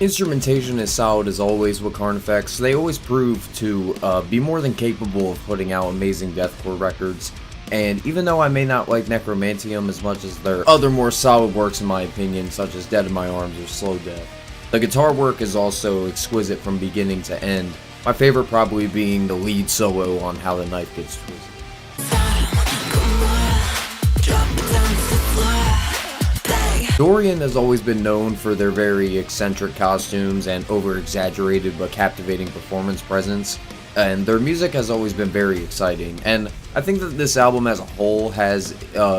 Instrumentation is solid as always with Carnifex. They always prove to be more than capable of putting out amazing deathcore records. And even though I may not like Necromanteum as much as their other more solid works in my opinion, such as Dead in My Arms or Slow Death, the guitar work is also exquisite from beginning to end. My favorite probably being the lead solo on How the Knife Gets Twisted. Dorian has always been known for their very eccentric costumes and over-exaggerated but captivating performance presence, and their music has always been very exciting. And I think that this album as a whole has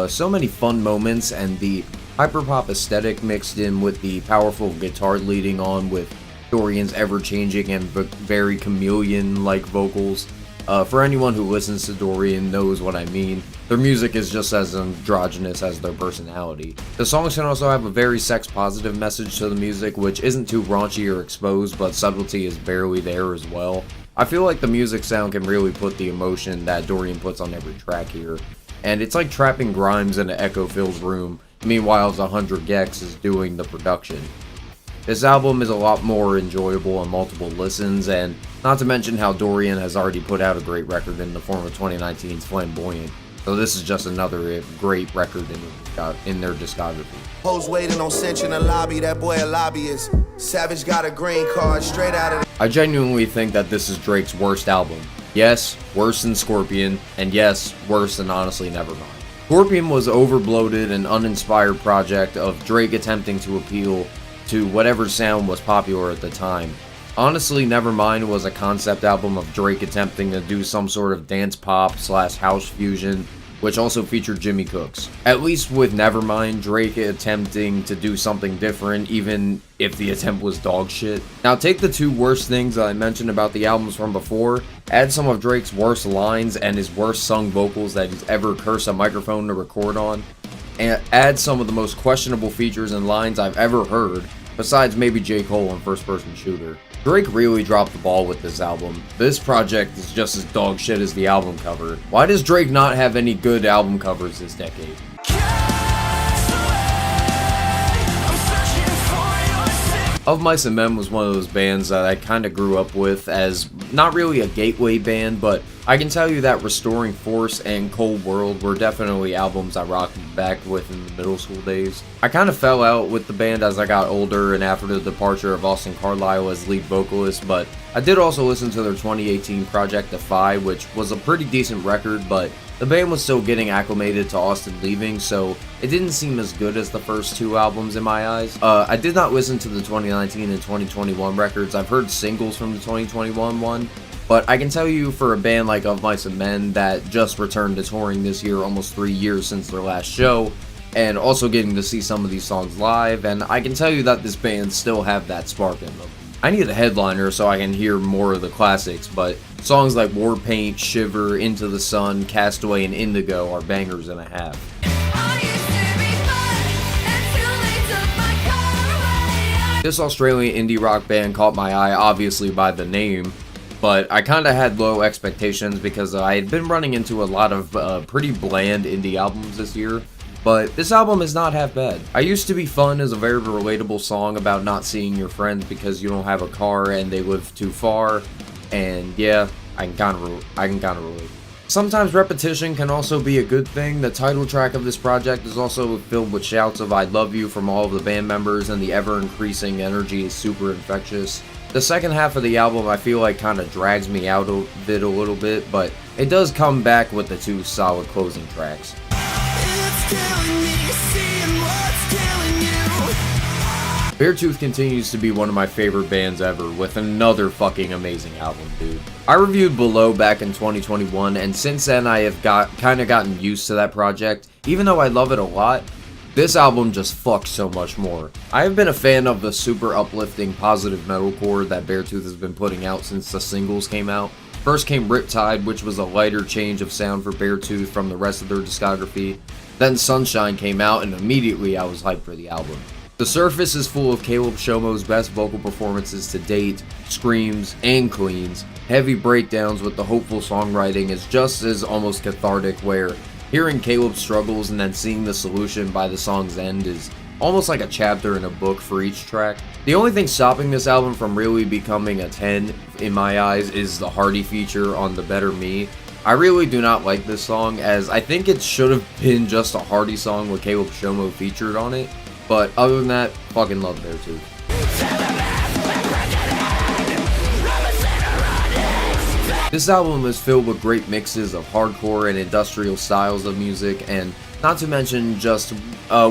so many fun moments, and the hyperpop aesthetic mixed in with the powerful guitar leading on with Dorian's ever-changing and very chameleon-like vocals. For anyone who listens to Dorian knows what I mean. Their music is just as androgynous as their personality. The songs can also have a very sex-positive message to the music, which isn't too raunchy or exposed, but subtlety is barely there as well. I feel like the music sound can really put the emotion that Dorian puts on every track here, and it's like trapping Grimes in an echo-filled room, meanwhile 100 Gex is doing the production. This album is a lot more enjoyable on multiple listens, and not to mention how Dorian has already put out a great record in the form of 2019's Flamboyant, so this is just another great record in their discography. Hoes waiting on cinch in the lobby, that boy a lobbyist. Savage got a green card straight out of I genuinely think that this is Drake's worst album. Yes, worse than Scorpion, and yes, worse than Honestly Nevermind. Scorpion was overbloated and uninspired project of Drake attempting to appeal to whatever sound was popular at the time. Honestly Nevermind was a concept album of Drake attempting to do some sort of dance pop / house fusion, which also featured Jimmy Cooks. At least with Nevermind, Drake attempting to do something different, even if the attempt was dog shit. Now take the two worst things that I mentioned about the albums from before, add some of Drake's worst lines and his worst sung vocals that he's ever cursed a microphone to record on, and add some of the most questionable features and lines I've ever heard, besides maybe J. Cole on First Person Shooter. Drake really dropped the ball with this album. This project is just as dog shit as the album cover. Why does Drake not have any good album covers this decade? Of Mice and Men was one of those bands that I kind of grew up with as not really a gateway band, but I can tell you that Restoring Force and Cold World were definitely albums I rocked back with in the middle school days. I kind of fell out with the band as I got older and after the departure of Austin Carlisle as lead vocalist, but I did also listen to their 2018 Project Defy, which was a pretty decent record, but the band was still getting acclimated to Austin leaving, so it didn't seem as good as the first two albums in my eyes. I did not listen to the 2019 and 2021 records. I've heard singles from the 2021 one, but I can tell you for a band like Of Mice and Men that just returned to touring this year, almost 3 years since their last show, and also getting to see some of these songs live, and I can tell you that this band still have that spark in them. I need a headliner so I can hear more of the classics, but songs like Warpaint, Shiver, Into the Sun, Castaway, and Indigo are bangers and a half. This Australian indie rock band caught my eye obviously by the name, but I kinda had low expectations because I had been running into a lot of pretty bland indie albums this year. But this album is not half bad. I Used to Be Fun is a very relatable song about not seeing your friends because you don't have a car and they live too far. And yeah, I can kind of relate. Sometimes repetition can also be a good thing. The title track of this project is also filled with shouts of I love you from all of the band members, and the ever-increasing energy is super infectious. The second half of the album I feel like kind of drags me out of it a little bit, but it does come back with the two solid closing tracks. Beartooth continues to be one of my favorite bands ever, with another fucking amazing album, dude. I reviewed Below back in 2021, and since then I have gotten used to that project. Even though I love it a lot, this album just fucks so much more. I have been a fan of the super uplifting positive metalcore that Beartooth has been putting out since the singles came out. First came Riptide, which was a lighter change of sound for Beartooth from the rest of their discography. Then Sunshine came out, and immediately I was hyped for the album. The Surface is full of Caleb Shomo's best vocal performances to date, screams and cleans. Heavy breakdowns with the hopeful songwriting is just as almost cathartic, where hearing Caleb's struggles and then seeing the solution by the song's end is almost like a chapter in a book for each track. The only thing stopping this album from really becoming a 10 in my eyes is the Hardy feature on the Better Me. I really do not like this song, as I think it should have been just a Hardy song with Caleb Shomo featured on it, but other than that, fucking love Beartooth. This album is filled with great mixes of hardcore and industrial styles of music, and not to mention just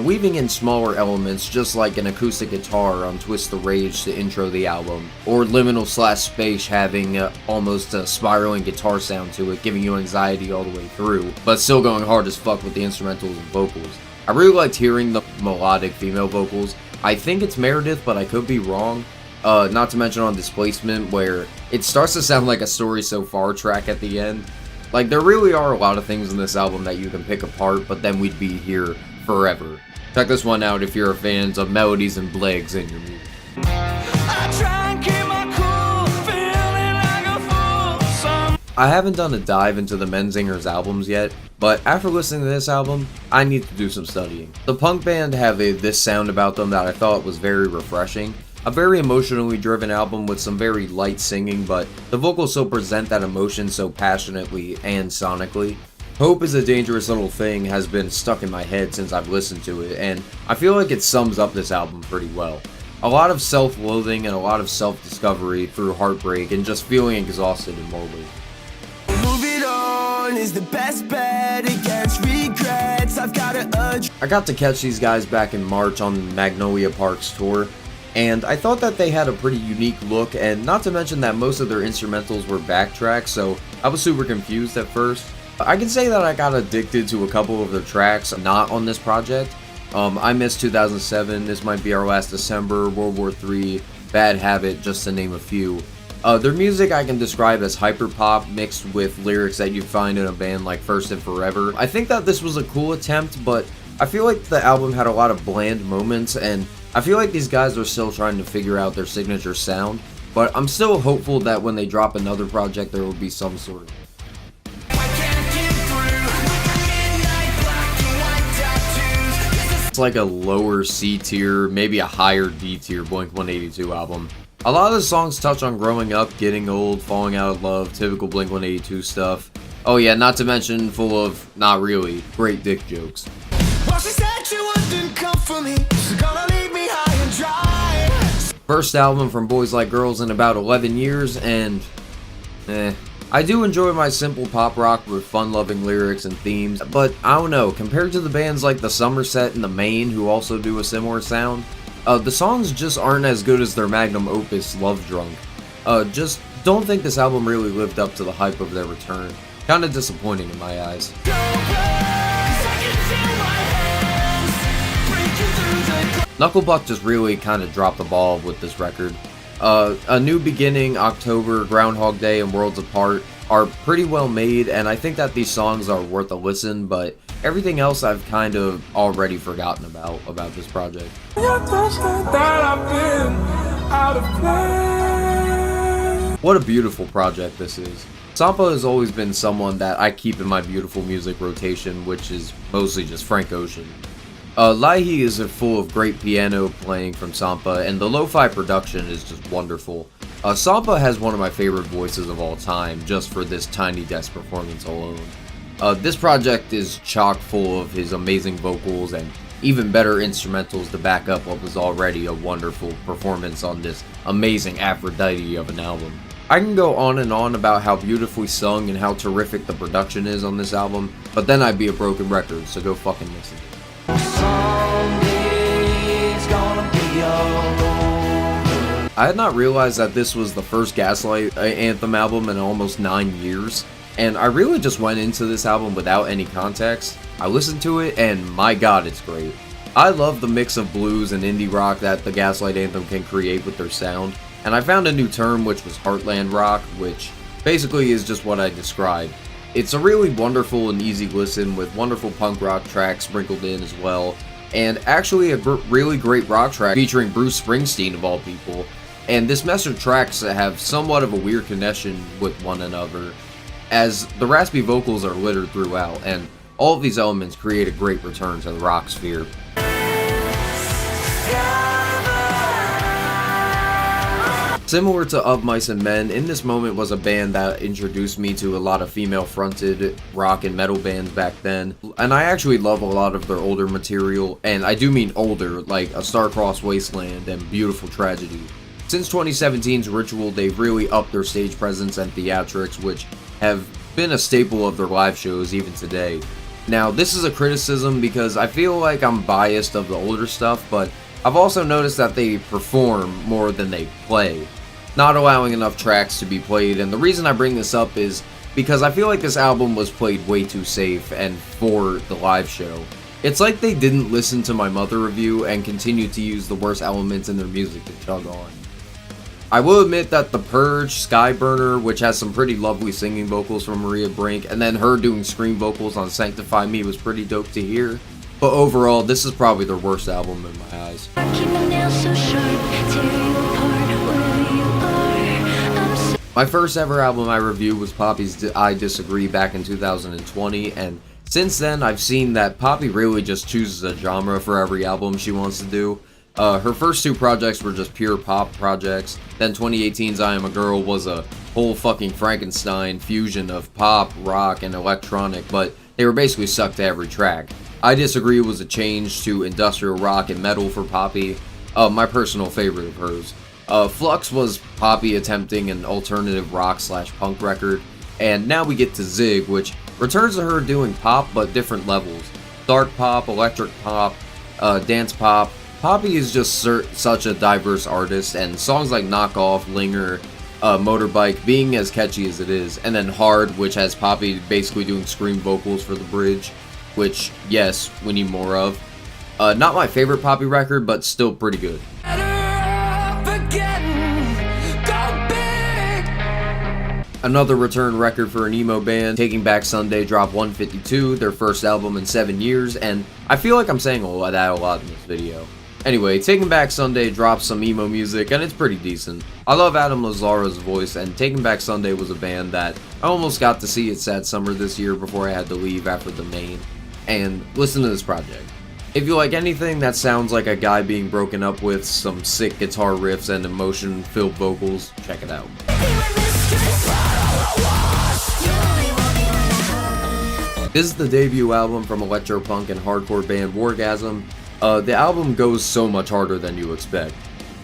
weaving in smaller elements, just like an acoustic guitar on Twist the Rage to intro the album, or Liminal/Space having almost a spiraling guitar sound to it, giving you anxiety all the way through, but still going hard as fuck with the instrumentals and vocals. I really liked hearing the melodic female vocals. I think it's Meredith, but I could be wrong. Not to mention on Displacement, where it starts to sound like a Story So Far track at the end. Like, there really are a lot of things in this album that you can pick apart, but then we'd be here forever. Check this one out if you're a fan of melodies and blegs in your music. I haven't done a dive into the Menzingers albums yet, but after listening to this album, I need to do some studying. The punk band have this sound about them that I thought was very refreshing. A very emotionally driven album with some very light singing, but the vocals still present that emotion so passionately and sonically. Hope is a Dangerous Little Thing has been stuck in my head since I've listened to it, and I feel like it sums up this album pretty well. A lot of self-loathing and a lot of self-discovery through heartbreak and just feeling exhausted and lonely. Moving on is the best bet against regrets. I've got to urge. I got to catch these guys back in March on Magnolia Park's tour, and I thought that they had a pretty unique look, and not to mention that most of their instrumentals were backtracks, so I was super confused at first. I can say that I got addicted to a couple of their tracks not on this project. I Miss 2007, This Might Be Our Last December, World War III, Bad Habit, just to name a few. Their music I can describe as hyperpop mixed with lyrics that you'd find in a band like First and Forever. I think that this was a cool attempt, but I feel like the album had a lot of bland moments, and I feel like these guys are still trying to figure out their signature sound, but I'm still hopeful that when they drop another project there will be some sort of... It's like a lower C tier, maybe a higher D tier Blink-182 album. A lot of the songs touch on growing up, getting old, falling out of love, typical Blink-182 stuff. Oh yeah, not to mention full of, not really, great dick jokes. Well, she said she wouldn't come for me. She's gonna leave me high and dry. First album from Boys Like Girls in about 11 years, and I do enjoy my simple pop rock with fun-loving lyrics and themes, but I don't know, compared to the bands like the Somerset and the Maine who also do a similar sound, the songs just aren't as good as their magnum opus, Love Drunk. Just don't think this album really lived up to the hype of their return. Kinda disappointing in my eyes. Knucklebuck just really kinda dropped the ball with this record. A New Beginning, October, Groundhog Day, and Worlds Apart are pretty well made, and I think that these songs are worth a listen, but everything else I've kind of already forgotten about this project. What a beautiful project this is. Sampha has always been someone that I keep in my beautiful music rotation, which is mostly just Frank Ocean. Lahai is full of great piano playing from Sampha, and the lo-fi production is just wonderful. Sampha has one of my favorite voices of all time, just for this Tiny Desk performance alone. This project is chock full of his amazing vocals and even better instrumentals to back up what was already a wonderful performance on this amazing Aphrodite of an album. I can go on and on about how beautifully sung and how terrific the production is on this album, but then I'd be a broken record, so go fucking listen. I had not realized that this was the first Gaslight Anthem album in almost 9 years, and I really just went into this album without any context. I listened to it, and my god, it's great. I love the mix of blues and indie rock that the Gaslight Anthem can create with their sound, and I found a new term which was Heartland Rock, which basically is just what I described. It's a really wonderful and easy listen with wonderful punk rock tracks sprinkled in as well, and actually a really great rock track featuring Bruce Springsteen of all people. And this mess of tracks have somewhat of a weird connection with one another, as the raspy vocals are littered throughout, and all of these elements create a great return to the rock sphere. Similar to Of Mice and Men, In This Moment was a band that introduced me to a lot of female-fronted rock and metal bands back then, and I actually love a lot of their older material, and I do mean older, like A Star-Crossed Wasteland and Beautiful Tragedy. Since 2017's Ritual, they've really upped their stage presence and theatrics, which have been a staple of their live shows even today. Now, this is a criticism because I feel like I'm biased of the older stuff, but I've also noticed that they perform more than they play, not allowing enough tracks to be played, and the reason I bring this up is because I feel like this album was played way too safe and for the live show. It's like they didn't listen to my Mother review and continued to use the worst elements in their music to chug on. I will admit that The Purge, Skyburner, which has some pretty lovely singing vocals from Maria Brink, and then her doing scream vocals on Sanctify Me was pretty dope to hear. But overall, this is probably their worst album in my eyes. My first ever album I reviewed was Poppy's I Disagree back in 2020, and since then I've seen that Poppy really just chooses a genre for every album she wants to do. Her first two projects were just pure pop projects, then 2018's I Am a Girl was a whole fucking Frankenstein fusion of pop, rock, and electronic, but they were basically stuck to every track. I Disagree was a change to industrial rock and metal for Poppy, my personal favorite of hers. Flux was Poppy attempting an alternative rock / punk record, and now we get to Zig, which returns to her doing pop but different levels. Dark pop, electric pop, dance pop. Poppy is just such a diverse artist, and songs like Knock Off, Linger, Motorbike being as catchy as it is, and then Hard, which has Poppy basically doing scream vocals for the bridge, which, yes, we need more of. Not my favorite Poppy record, but still pretty good. Another return record for an emo band, Taking Back Sunday dropped 152, their first album in 7 years, and I feel like I'm saying that a lot in this video. Anyway, Taking Back Sunday drops some emo music, and it's pretty decent. I love Adam Lazzara's voice, and Taking Back Sunday was a band that I almost got to see at Sad Summer this year before I had to leave after the main, and listen to this project. If you like anything that sounds like a guy being broken up with, some sick guitar riffs and emotion-filled vocals, check it out. This is the debut album from electropunk and hardcore band WARGASM. The album goes so much harder than you expect.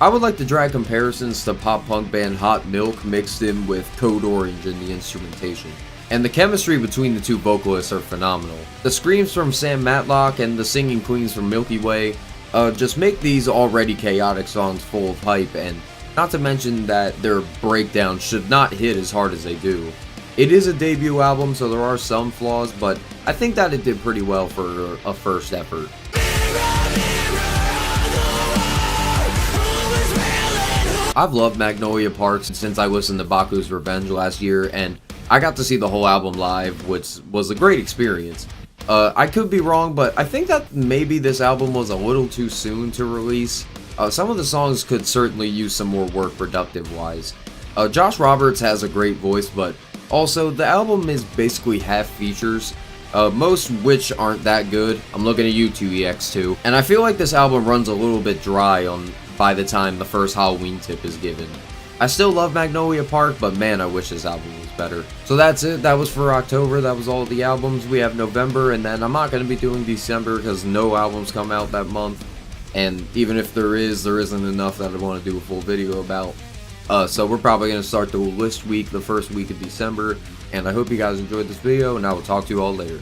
I would like to drag comparisons to pop-punk band Hot Milk mixed in with Code Orange in the instrumentation. And the chemistry between the two vocalists are phenomenal. The screams from Sam Matlock and the singing queens from Milky Way just make these already chaotic songs full of hype, and not to mention that their breakdowns should not hit as hard as they do. It is a debut album, so there are some flaws, but I think that it did pretty well for a first effort. I've loved Magnolia Park since I listened to Baku's Revenge last year, and I got to see the whole album live, which was a great experience. I could be wrong, but I think that maybe this album was a little too soon to release. Some of the songs could certainly use some more work productive-wise. Josh Roberts has a great voice, but also the album is basically half features, most which aren't that good. I'm looking at you 2EX2, and I feel like this album runs a little bit dry by the time the first Halloween tip is given. I still love Magnolia Park, but man, I wish this album was better. So that's it. That was for October. That was all the albums. We have November, and then I'm not going to be doing December because no albums come out that month. And even if there isn't enough that I want to do a full video about. So we're probably going to start the list week, the first week of December. And I hope you guys enjoyed this video, and I will talk to you all later.